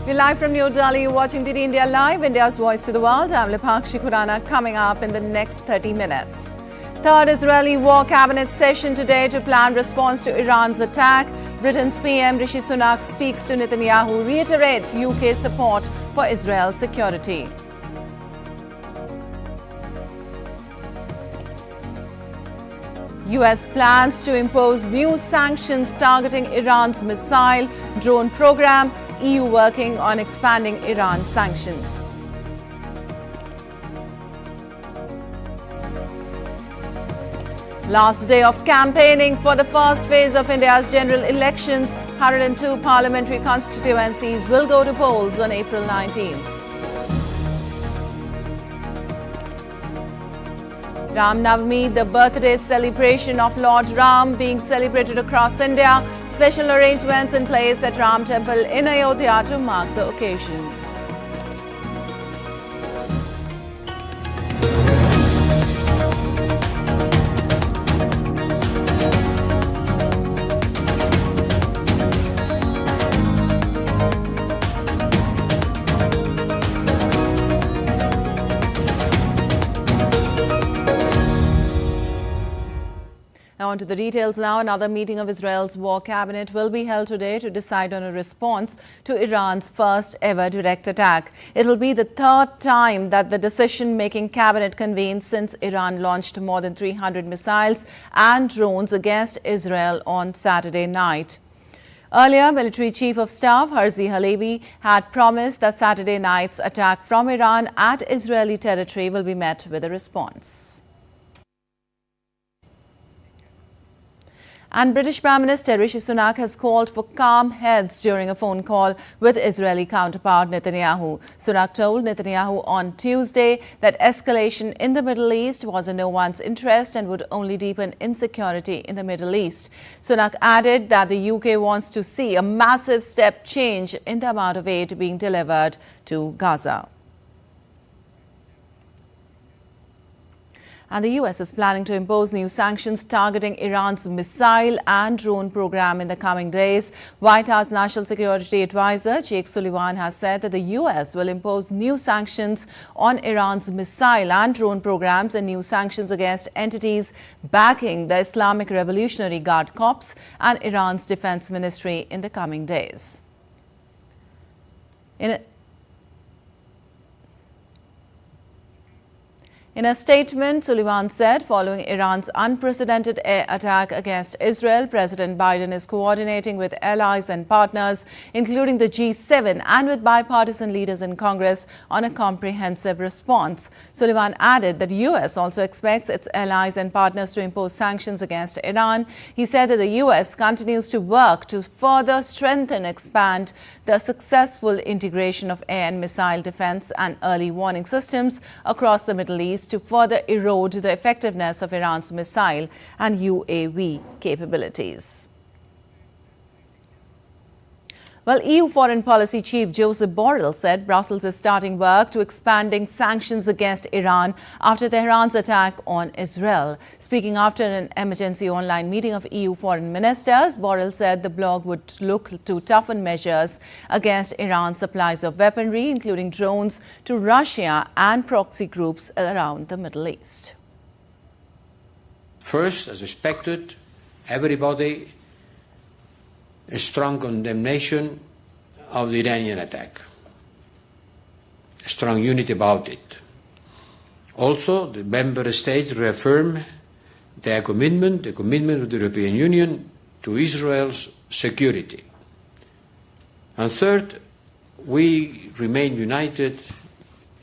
We're live from New Delhi. You're watching DD India Live, India's voice to the world. I'm Lipakshi Khurana. Coming up in the next 30 minutes. Third Israeli war cabinet session today to plan response to Iran's attack. Britain's PM Rishi Sunak speaks to Netanyahu, reiterates UK support for Israel's security. US plans to impose new sanctions targeting Iran's missile drone program. EU working on expanding Iran sanctions. Last day of campaigning for the first phase of India's general elections. 102 parliamentary constituencies will go to polls on April 19th. Ram Navami, the birthday celebration of Lord Ram, being celebrated across India. Special arrangements in place at Ram Temple in Ayodhya to mark the occasion. On to the details now. Another meeting of Israel's war cabinet will be held today to decide on a response to Iran's first ever direct attack. It will be the third time that the decision-making cabinet convenes since Iran launched more than 300 missiles and drones against Israel on Saturday night. Earlier, Military Chief of Staff Herzi Halevi had promised that Saturday night's attack from Iran at Israeli territory will be met with a response. And British Prime Minister Rishi Sunak has called for calm heads during a phone call with Israeli counterpart Netanyahu. Sunak told Netanyahu on Tuesday that escalation in the Middle East was in no one's interest and would only deepen insecurity in the Middle East. Sunak added that the UK wants to see a massive step change in the amount of aid being delivered to Gaza. And the US is planning to impose new sanctions targeting Iran's missile and drone program in the coming days. White House National Security Advisor Jake Sullivan has said that the US will impose new sanctions on Iran's missile and drone programs and new sanctions against entities backing the Islamic Revolutionary Guard Corps and Iran's Defense Ministry in the coming days. In a statement, Sullivan said, following Iran's unprecedented air attack against Israel, President Biden is coordinating with allies and partners, including the G7 and with bipartisan leaders in Congress, on a comprehensive response. Sullivan added that the U.S. also expects its allies and partners to impose sanctions against Iran. He said that the U.S. continues to work to further strengthen and expand the successful integration of air and missile defense and early warning systems across the Middle East to further erode the effectiveness of Iran's missile and UAV capabilities. Well, EU Foreign Policy Chief Joseph Borrell said Brussels is starting work to expanding sanctions against Iran after Tehran's attack on Israel. Speaking after an emergency online meeting of EU foreign ministers, Borrell said the bloc would look to toughen measures against Iran's supplies of weaponry, including drones, to Russia and proxy groups around the Middle East. First, as expected, everybody a strong condemnation of the Iranian attack, a strong unity about it. Also, the member states reaffirm their commitment, the commitment of the European Union to Israel's security. And third, we remain united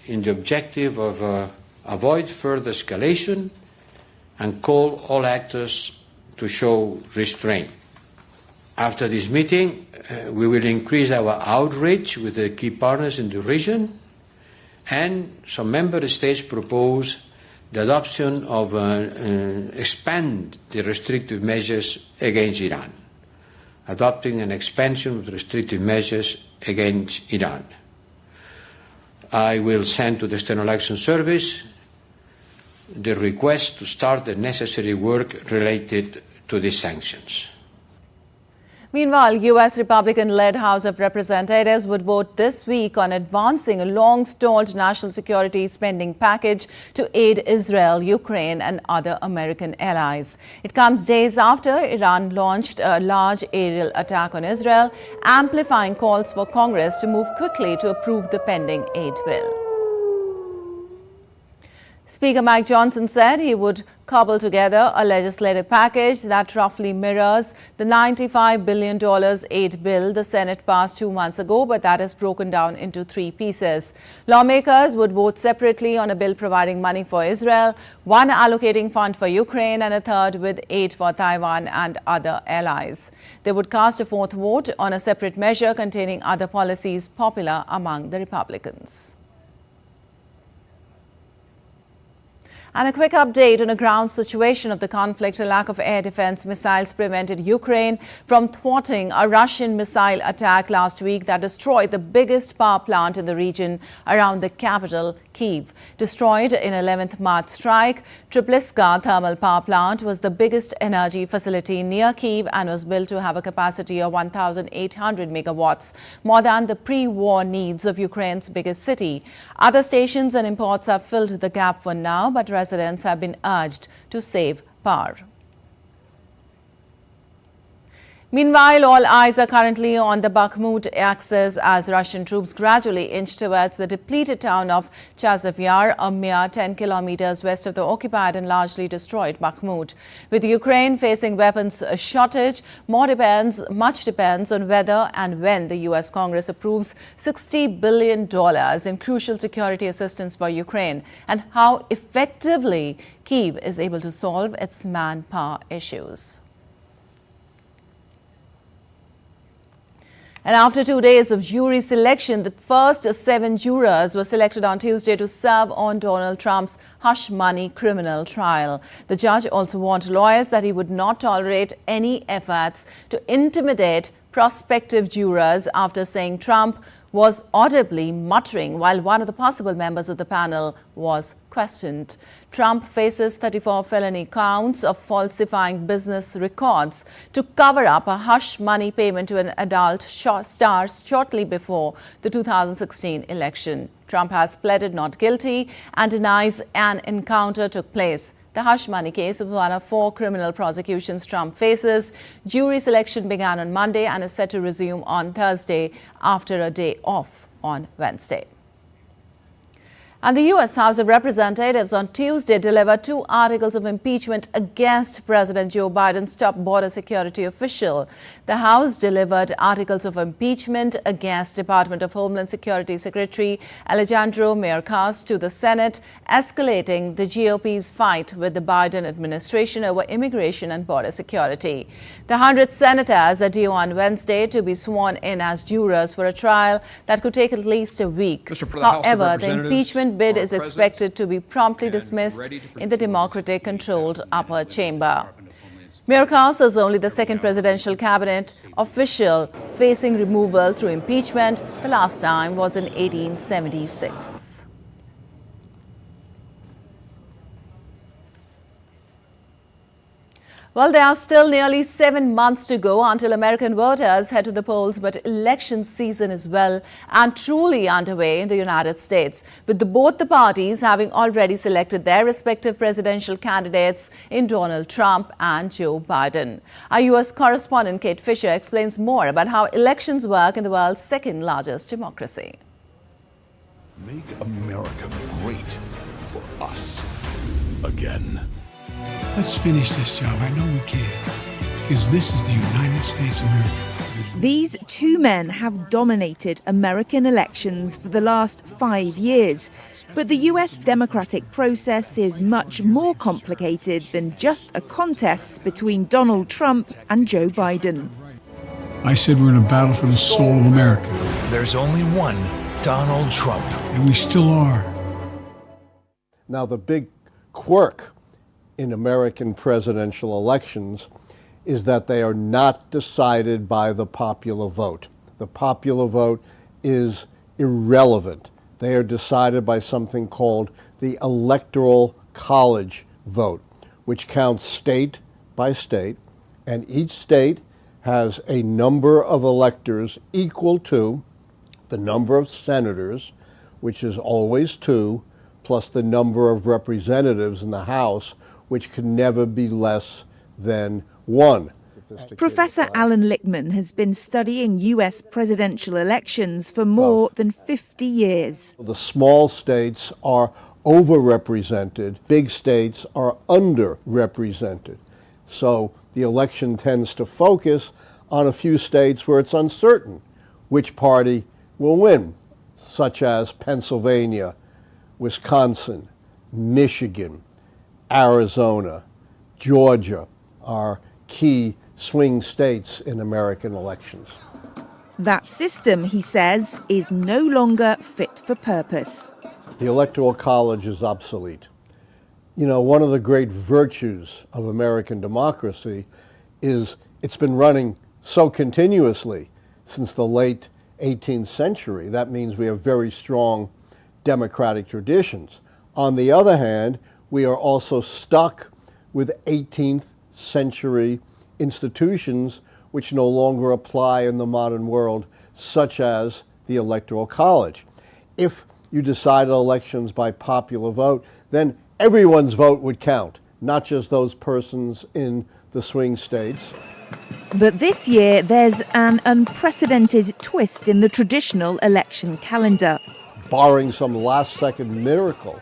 in the objective of avoid further escalation and call all actors to show restraint. After this meeting, we will increase our outreach with the key partners in the region, and some member states propose the adoption of expand the restrictive measures against Iran, adopting an expansion of the restrictive measures against Iran. I will send to the External Action Service the request to start the necessary work related to these sanctions. Meanwhile, U.S. Republican-led House of Representatives would vote this week on advancing a long-stalled national security spending package to aid Israel, Ukraine and other American allies. It comes days after Iran launched a large aerial attack on Israel, amplifying calls for Congress to move quickly to approve the pending aid bill. Speaker Mike Johnson said he would cobble together a legislative package that roughly mirrors the $95 billion aid bill the Senate passed 2 months ago, but that is broken down into 3 pieces. Lawmakers would vote separately on a bill providing money for Israel, one allocating fund for Ukraine, and a third with aid for Taiwan and other allies. They would cast a 4th vote on a separate measure containing other policies popular among the Republicans. And a quick update on the ground situation of the conflict. A lack of air defense missiles prevented Ukraine from thwarting a Russian missile attack last week that destroyed the biggest power plant in the region around the capital, Kyiv. Destroyed in 11th March strike, Tripliska thermal power plant was the biggest energy facility near Kyiv and was built to have a capacity of 1,800 megawatts, more than the pre-war needs of Ukraine's biggest city. Other stations and imports have filled the gap for now, but residents have been urged to save power. Meanwhile, all eyes are currently on the Bakhmut axis as Russian troops gradually inch towards the depleted town of Chasiv Yar, a mere 10 kilometers west of the occupied and largely destroyed Bakhmut. With Ukraine facing weapons shortage, much depends on whether and when the U.S. Congress approves $60 billion in crucial security assistance for Ukraine and how effectively Kyiv is able to solve its manpower issues. And after 2 days of jury selection, the first 7 jurors were selected on Tuesday to serve on Donald Trump's hush money criminal trial. The judge also warned lawyers that he would not tolerate any efforts to intimidate prospective jurors after saying Trump was audibly muttering while one of the possible members of the panel was questioned. Trump faces 34 felony counts of falsifying business records to cover up a hush money payment to an adult star shortly before the 2016 election. Trump has pleaded not guilty and denies an encounter took place. The hush money case is one of 4 criminal prosecutions Trump faces. Jury selection began on Monday and is set to resume on Thursday after a day off on Wednesday. And the U.S. House of Representatives on Tuesday delivered 2 articles of impeachment against President Joe Biden's top border security official. The House delivered articles of impeachment against Department of Homeland Security Secretary Alejandro Mayorkas to the Senate, escalating the GOP's fight with the Biden administration over immigration and border security. The 100 senators are due on Wednesday to be sworn in as jurors for a trial that could take at least a week. However, the impeachment bid is expected to be promptly dismissed in the Democratic-controlled upper chamber. Mayorkas is only the 2nd presidential cabinet official facing removal through impeachment. The last time was in 1876. Well, there are still nearly 7 months to go until American voters head to the polls, but election season is well and truly underway in the United States, with both the parties having already selected their respective presidential candidates in Donald Trump and Joe Biden. Our U.S. correspondent Kate Fisher explains more about how elections work in the world's 2nd largest democracy. Make America great for us again. Let's finish this job. I know we can, because this is the United States of America. These 2 men have dominated American elections for the last 5 years. But the US democratic process is much more complicated than just a contest between Donald Trump and Joe Biden. I said we're in a battle for the soul of America. There's only one Donald Trump. And we still are. Now, the big quirk in American presidential elections is that they are not decided by the popular vote. The popular vote is irrelevant. They are decided by something called the Electoral College vote, which counts state by state, and each state has a number of electors equal to the number of senators, which is always 2, plus the number of representatives in the House, which can never be less than 1. Professor Alan Lichtman has been studying US presidential elections for more than 50 years. The small states are overrepresented, big states are underrepresented. So the election tends to focus on a few states where it's uncertain which party will win, such as Pennsylvania, Wisconsin, Michigan, Arizona, Georgia are key swing states in American elections. That system, he says, is no longer fit for purpose. The Electoral College is obsolete. You know, one of the great virtues of American democracy is it's been running so continuously since the late 18th century. That means we have very strong democratic traditions. On the other hand, we are also stuck with 18th century institutions which no longer apply in the modern world, such as the Electoral College. If you decided elections by popular vote, then everyone's vote would count, not just those persons in the swing states. But this year, there's an unprecedented twist in the traditional election calendar. Barring some last-second miracle,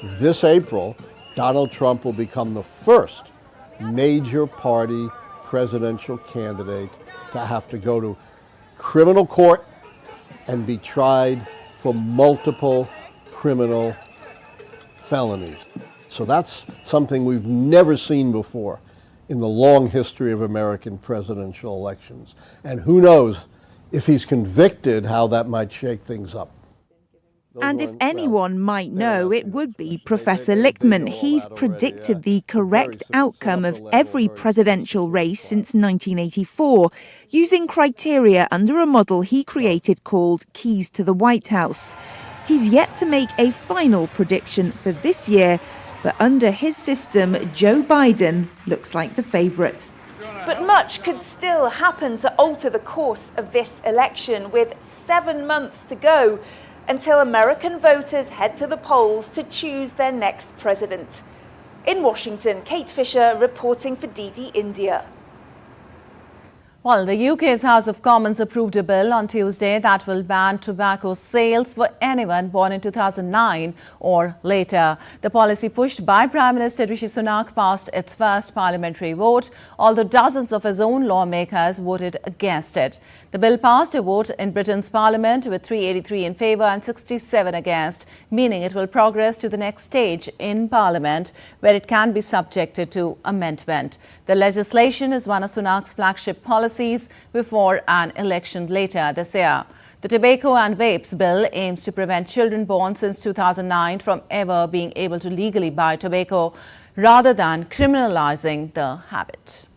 this April, Donald Trump will become the first major party presidential candidate to have to go to criminal court and be tried for multiple criminal felonies. So that's something we've never seen before in the long history of American presidential elections. And who knows, if he's convicted, how that might shake things up. And if anyone might know, it would be Professor Lichtman. He's predicted the correct outcome of every presidential race since 1984, using criteria under a model he created called Keys to the White House. He's yet to make a final prediction for this year, but under his system, Joe Biden looks like the favourite. But much could still happen to alter the course of this election, with 7 months to go until American voters head to the polls to choose their next president. In Washington, Kate Fisher reporting for DD India. Well, the UK's House of Commons approved a bill on Tuesday that will ban tobacco sales for anyone born in 2009 or later. The policy pushed by Prime Minister Rishi Sunak passed its first parliamentary vote, although dozens of his own lawmakers voted against it. The bill passed a vote in Britain's parliament with 383 in favour and 67 against, meaning it will progress to the next stage in parliament, where it can be subjected to amendment. The legislation is one of Sunak's flagship policies before an election later this year. The Tobacco and Vapes Bill aims to prevent children born since 2009 from ever being able to legally buy tobacco, rather than criminalising the habit.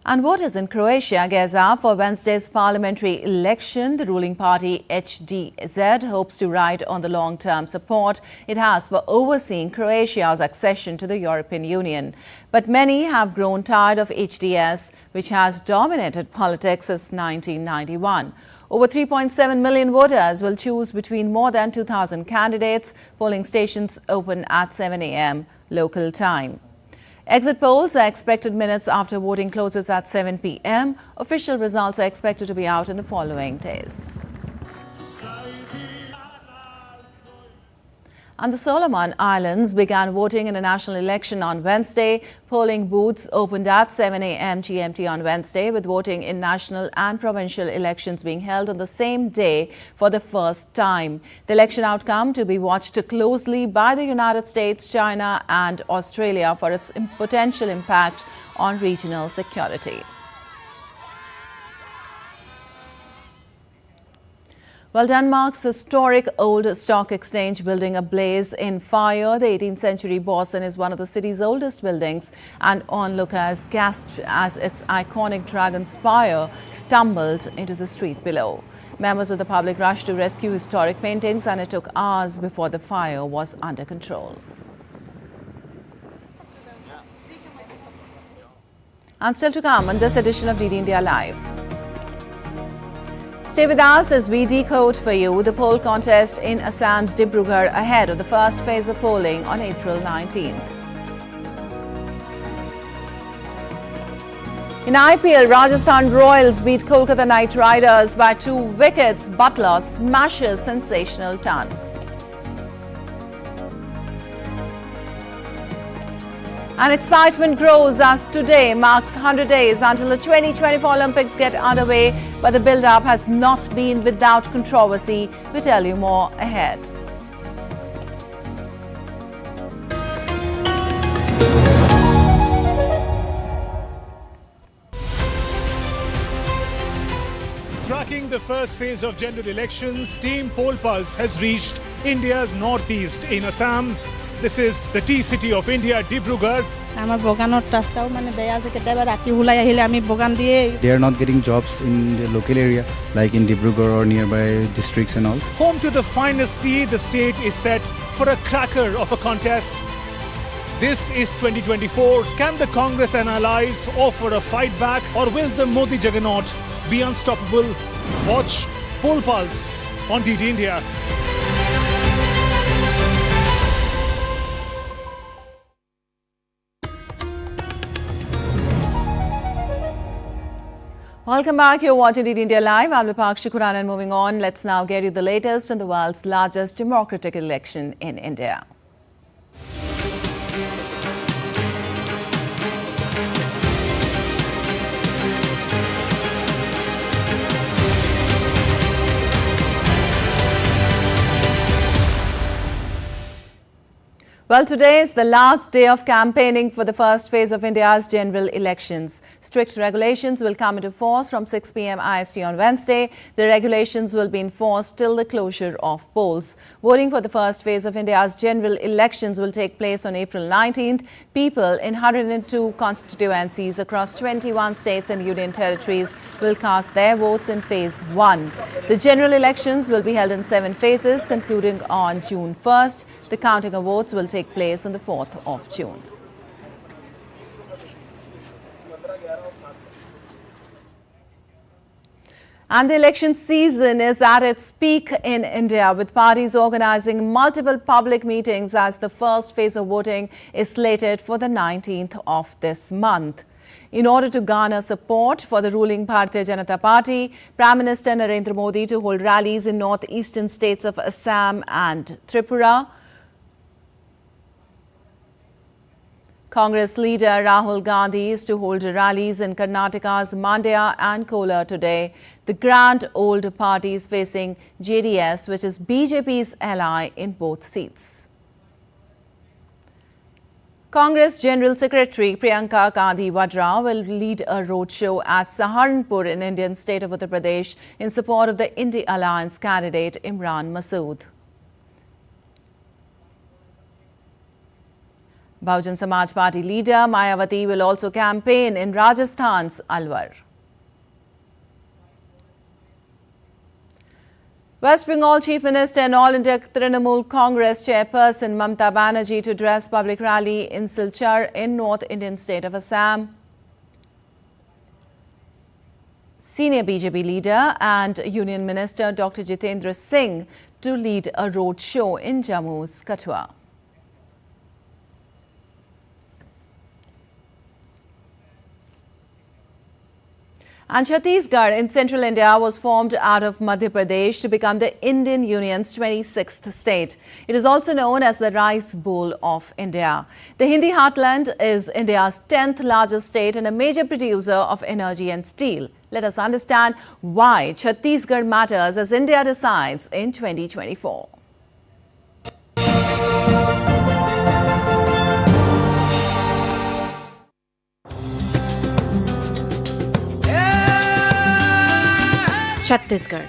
And voters in Croatia gears up for Wednesday's parliamentary election. The ruling party HDZ hopes to ride on the long-term support it has for overseeing Croatia's accession to the European Union. But many have grown tired of HDS, which has dominated politics since 1991. Over 3.7 million voters will choose between more than 2,000 candidates. Polling stations open at 7 a.m. local time. Exit polls are expected minutes after voting closes at 7 p.m. Official results are expected to be out in the following days. And the Solomon Islands began voting in a national election on Wednesday. Polling booths opened at 7 a.m. GMT on Wednesday, with voting in national and provincial elections being held on the same day for the first time. The election outcome to be watched closely by the United States, China and Australia for its potential impact on regional security. Well, Denmark's historic old stock exchange building ablaze in fire. The 18th century Borsen is one of the city's oldest buildings, and onlookers gasped as its iconic dragon spire tumbled into the street below. Members of the public rushed to rescue historic paintings, and it took hours before the fire was under control. And still to come on this edition of DD India Live. Stay with us as we decode for you the poll contest in Assam's Dibrugarh ahead of the first phase of polling on April 19th. In IPL, Rajasthan Royals beat Kolkata Knight Riders by 2 wickets. Butler smashes sensational ton. And excitement grows as today marks 100 days until the 2024 Olympics get underway, but the build-up has not been without controversy. We tell you more ahead. Tracking the first phase of general elections, Team Poll Pulse has reached India's northeast in Assam. This is the tea city of India, Dibrugarh. They are not getting jobs in the local area, like in Dibrugarh or nearby districts and all. Home to the finest tea, the state is set for a cracker of a contest. This is 2024. Can the Congress and allies offer a fight back, or will the Modi juggernaut be unstoppable? Watch Poll Pulse on DD India. Welcome back. You're watching DD India Live. I'm Vipakshi Kuran, and moving on, let's now get you the latest on the world's largest democratic election in India. Well, today is the last day of campaigning for the first phase of India's general elections. Strict regulations will come into force from 6 p.m. IST on Wednesday. The regulations will be enforced till the closure of polls. Voting for the first phase of India's general elections will take place on April 19th. People in 102 constituencies across 21 states and union territories will cast their votes in phase 1. The general elections will be held in 7 phases, concluding on June 1st. The counting of votes will take place on the 4th of June. And the election season is at its peak in India, with parties organizing multiple public meetings as the first phase of voting is slated for the 19th of this month. In order to garner support for the ruling Bharatiya Janata Party, Prime Minister Narendra Modi to hold rallies in northeastern states of Assam and Tripura. Congress leader Rahul Gandhi is to hold rallies in Karnataka's Mandya and Kolar today. The grand old parties facing JDS, which is BJP's ally in both seats. Congress General Secretary Priyanka Gandhi Vadra will lead a roadshow at Saharanpur in Indian state of Uttar Pradesh in support of the India Alliance candidate Imran Masood. Bahujan Samaj Party leader Mayawati will also campaign in Rajasthan's Alwar. West Bengal Chief Minister and All India Trinamool Congress chairperson Mamata Banerjee to address public rally in Silchar in North Indian state of Assam. Senior BJP leader and Union Minister Dr. Jitendra Singh to lead a road show in Jammu's Kathua. And Chhattisgarh in central India was formed out of Madhya Pradesh to become the Indian Union's 26th state. It is also known as the Rice Bowl of India. The Hindi heartland is India's 10th largest state and a major producer of energy and steel. Let us understand why Chhattisgarh matters as India decides in 2024. Chhattisgarh,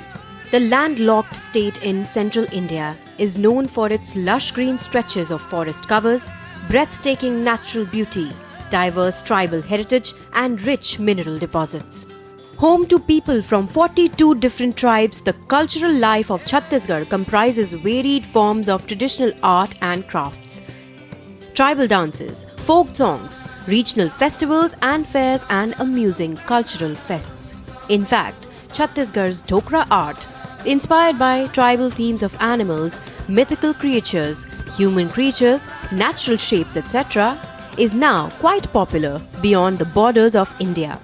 the landlocked state in central India, is known for its lush green stretches of forest covers, breathtaking natural beauty, diverse tribal heritage and rich mineral deposits. Home to people from 42 different tribes, the cultural life of Chhattisgarh comprises varied forms of traditional art and crafts. Tribal dances, folk songs, regional festivals and fairs and amusing cultural fests. In fact, Chhattisgarh's Dhokra art, inspired by tribal themes of animals, mythical creatures, human creatures, natural shapes, etc., is now quite popular beyond the borders of India.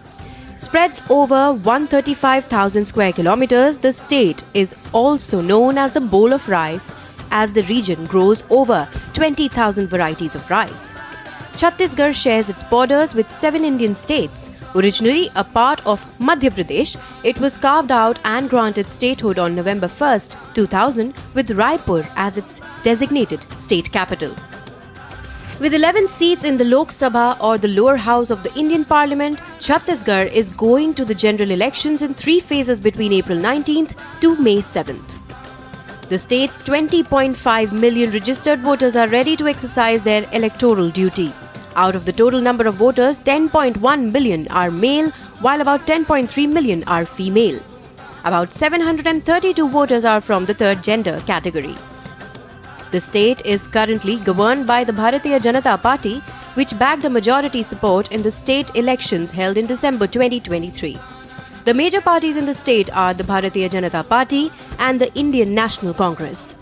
Spreads over 135,000 square kilometers, the state is also known as the bowl of rice, as the region grows over 20,000 varieties of rice. Chhattisgarh shares its borders with 7 Indian states. Originally a part of Madhya Pradesh, it was carved out and granted statehood on November 1st, 2000, with Raipur as its designated state capital. With 11 seats in the Lok Sabha or the lower house of the Indian Parliament, Chhattisgarh is going to the general elections in 3 phases between April 19th to May 7th. The state's 20.5 million registered voters are ready to exercise their electoral duty. Out of the total number of voters, 10.1 million are male, while about 10.3 million are female. About 732 voters are from the third gender category. The state is currently governed by the Bharatiya Janata Party, which bagged a majority support in the state elections held in December 2023. The major parties in the state are the Bharatiya Janata Party and the Indian National Congress.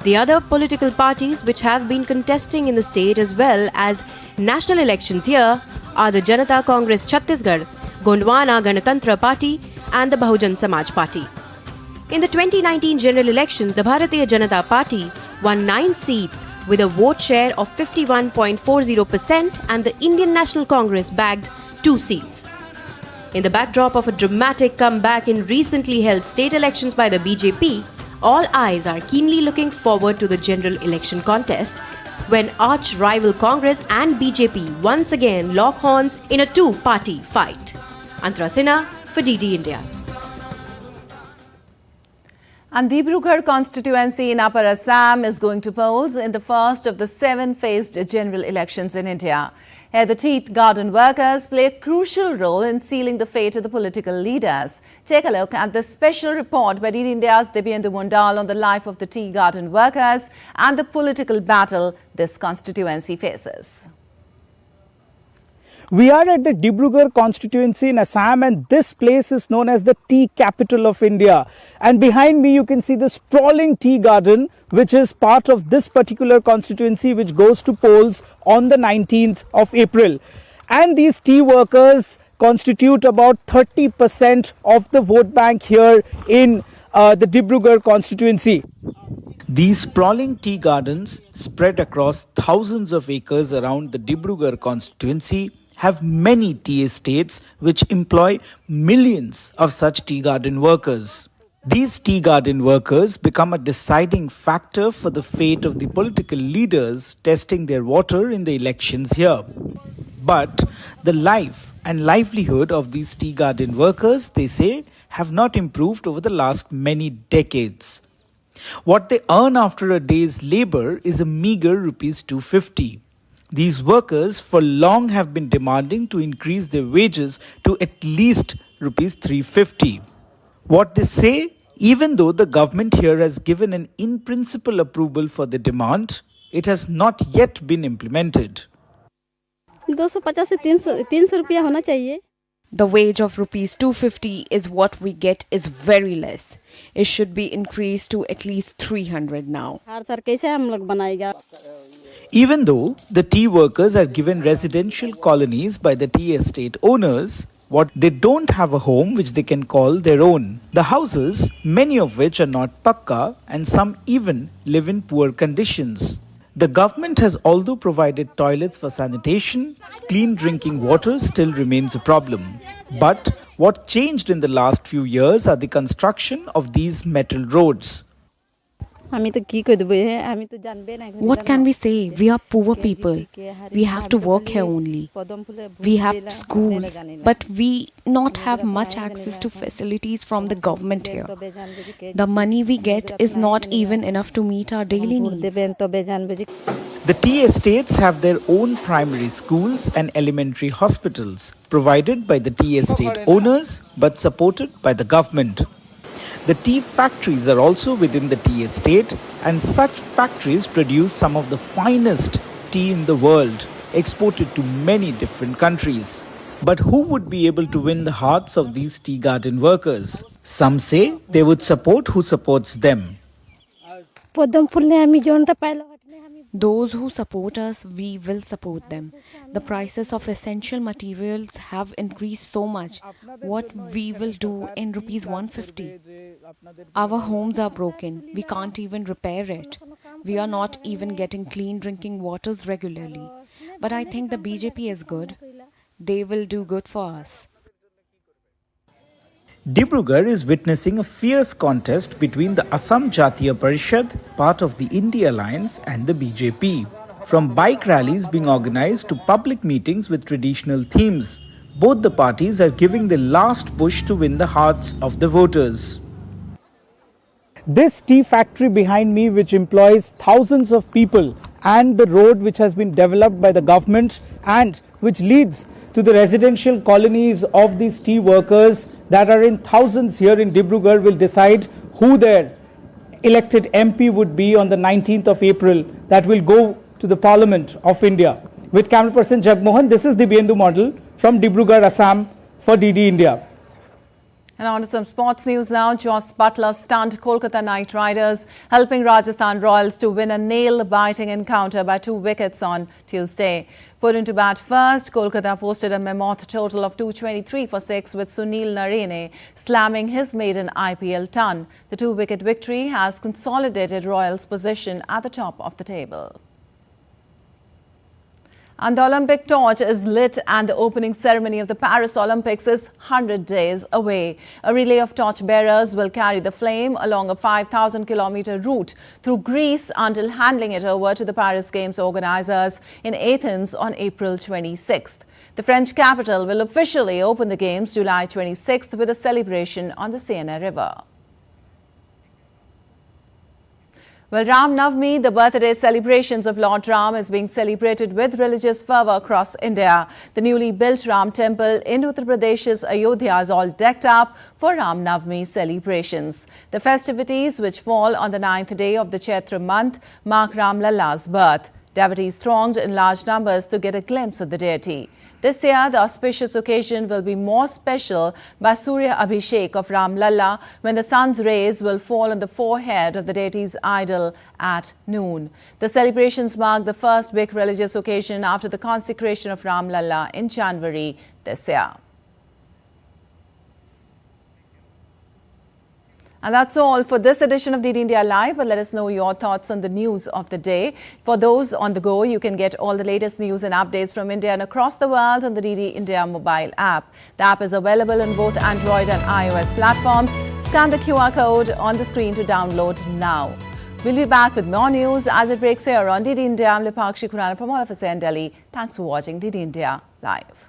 The other political parties which have been contesting in the state as well as national elections here are the Janata Congress Chhattisgarh, Gondwana Ganatantra Party and the Bahujan Samaj Party. In the 2019 general elections, the Bharatiya Janata Party won 9 seats with a vote share of 51.40% and the Indian National Congress bagged 2 seats. In the backdrop of a dramatic comeback in recently held state elections by the BJP, all eyes are keenly looking forward to the general election contest when arch-rival Congress and BJP once again lock horns in a 2-party fight. Antara Sinha for DD India. And Dibrugarh constituency in Upper Assam is going to polls in the first of the 7 phased general elections in India. Here, the tea garden workers play a crucial role in sealing the fate of the political leaders. Take a look at this special report by DD India's Dibyendu Mundal on the life of the tea garden workers and the political battle this constituency faces. We are at the Dibrugarh constituency in Assam, and this place is known as the tea capital of India. And behind me you can see the sprawling tea garden, which is part of this particular constituency, which goes to polls on the 19th of April. And these tea workers constitute about 30% of the vote bank here in the Dibrugarh constituency. These sprawling tea gardens, spread across thousands of acres around the Dibrugarh constituency, have many tea estates which employ millions of such tea garden workers. These tea garden workers become a deciding factor for the fate of the political leaders testing their water in the elections here. But the life and livelihood of these tea garden workers, they say, have not improved over the last many decades. What they earn after a day's labor is a meager rupees 250. These workers for long have been demanding to increase their wages to at least rupees 350. What they say, even though the government here has given an in-principle approval for the demand, it has not yet been implemented. 250 से 300 रुपया होना चाहिए. The wage of rupees 250 is what we get is very less. It should be increased to at least 300 now. Even though the tea workers are given residential colonies by the tea estate owners, what they don't have a home which they can call their own. The houses, many of which are not pakka, and some even live in poor conditions. The government has although provided toilets for sanitation, clean drinking water still remains a problem. But what changed in the last few years are the construction of these metal roads. What can we say? We are poor people. We have to work here only. We have schools, but we not have much access to facilities from the government here. The money we get is not even enough to meet our daily needs. The tea estates have their own primary schools and elementary hospitals, provided by the tea estate owners but supported by the government. The tea factories are also within the tea estate, and such factories produce some of the finest tea in the world, exported to many different countries. But who would be able to win the hearts of these tea garden workers? Some say they would support who supports them. Those who support us, we will support them. The prices of essential materials have increased so much. What we will do in rupees 150? Our homes are broken. We can't even repair it. We are not even getting clean drinking waters regularly. But I think the BJP is good. They will do good for us. Dibrugarh is witnessing a fierce contest between the Assam Jatiya Parishad, part of the India Alliance, and the BJP. From bike rallies being organized to public meetings with traditional themes, both the parties are giving the last push to win the hearts of the voters. This tea factory behind me, which employs thousands of people, and the road which has been developed by the government and which leads to the residential colonies of these tea workers that are in thousands here in Dibrugarh, will decide who their elected MP would be on the 19th of April that will go to the Parliament of India. With camera person Jagmohan, this is Dibyendu Model from Dibrugarh, Assam for DD India. And on to some sports news now. Joss Butler stunned Kolkata Knight Riders, helping Rajasthan Royals to win a nail-biting encounter by 2 wickets on Tuesday. Put into bat first, Kolkata posted a mammoth total of 223 for 6 with Sunil Narine slamming his maiden IPL ton. The 2-wicket victory has consolidated Royals' position at the top of the table. And the Olympic torch is lit and the opening ceremony of the Paris Olympics is 100 days away. A relay of torchbearers will carry the flame along a 5,000-kilometer route through Greece until handing it over to the Paris Games organizers in Athens on April 26th. The French capital will officially open the Games July 26th with a celebration on the Seine River. Well, Ram Navami, the birthday celebrations of Lord Ram, is being celebrated with religious fervour across India. The newly built Ram temple in Uttar Pradesh's Ayodhya is all decked up for Ram Navami celebrations. The festivities, which fall on the 9th day of the Chaitra month, mark Ram Lalla's birth. Devotees thronged in large numbers to get a glimpse of the deity. This year, the auspicious occasion will be more special by Surya Abhishek of Ram Lalla, when the sun's rays will fall on the forehead of the deity's idol at noon. The celebrations mark the first big religious occasion after the consecration of Ram Lalla in January this year. And that's all for this edition of DD India Live. But let us know your thoughts on the news of the day. For those on the go, you can get all the latest news and updates from India and across the world on the DD India mobile app. The app is available on both Android and iOS platforms. Scan the QR code on the screen to download now. We'll be back with more news as it breaks here on DD India. I'm Lipakshi Khurana from all of us here in Delhi. Thanks for watching DD India Live.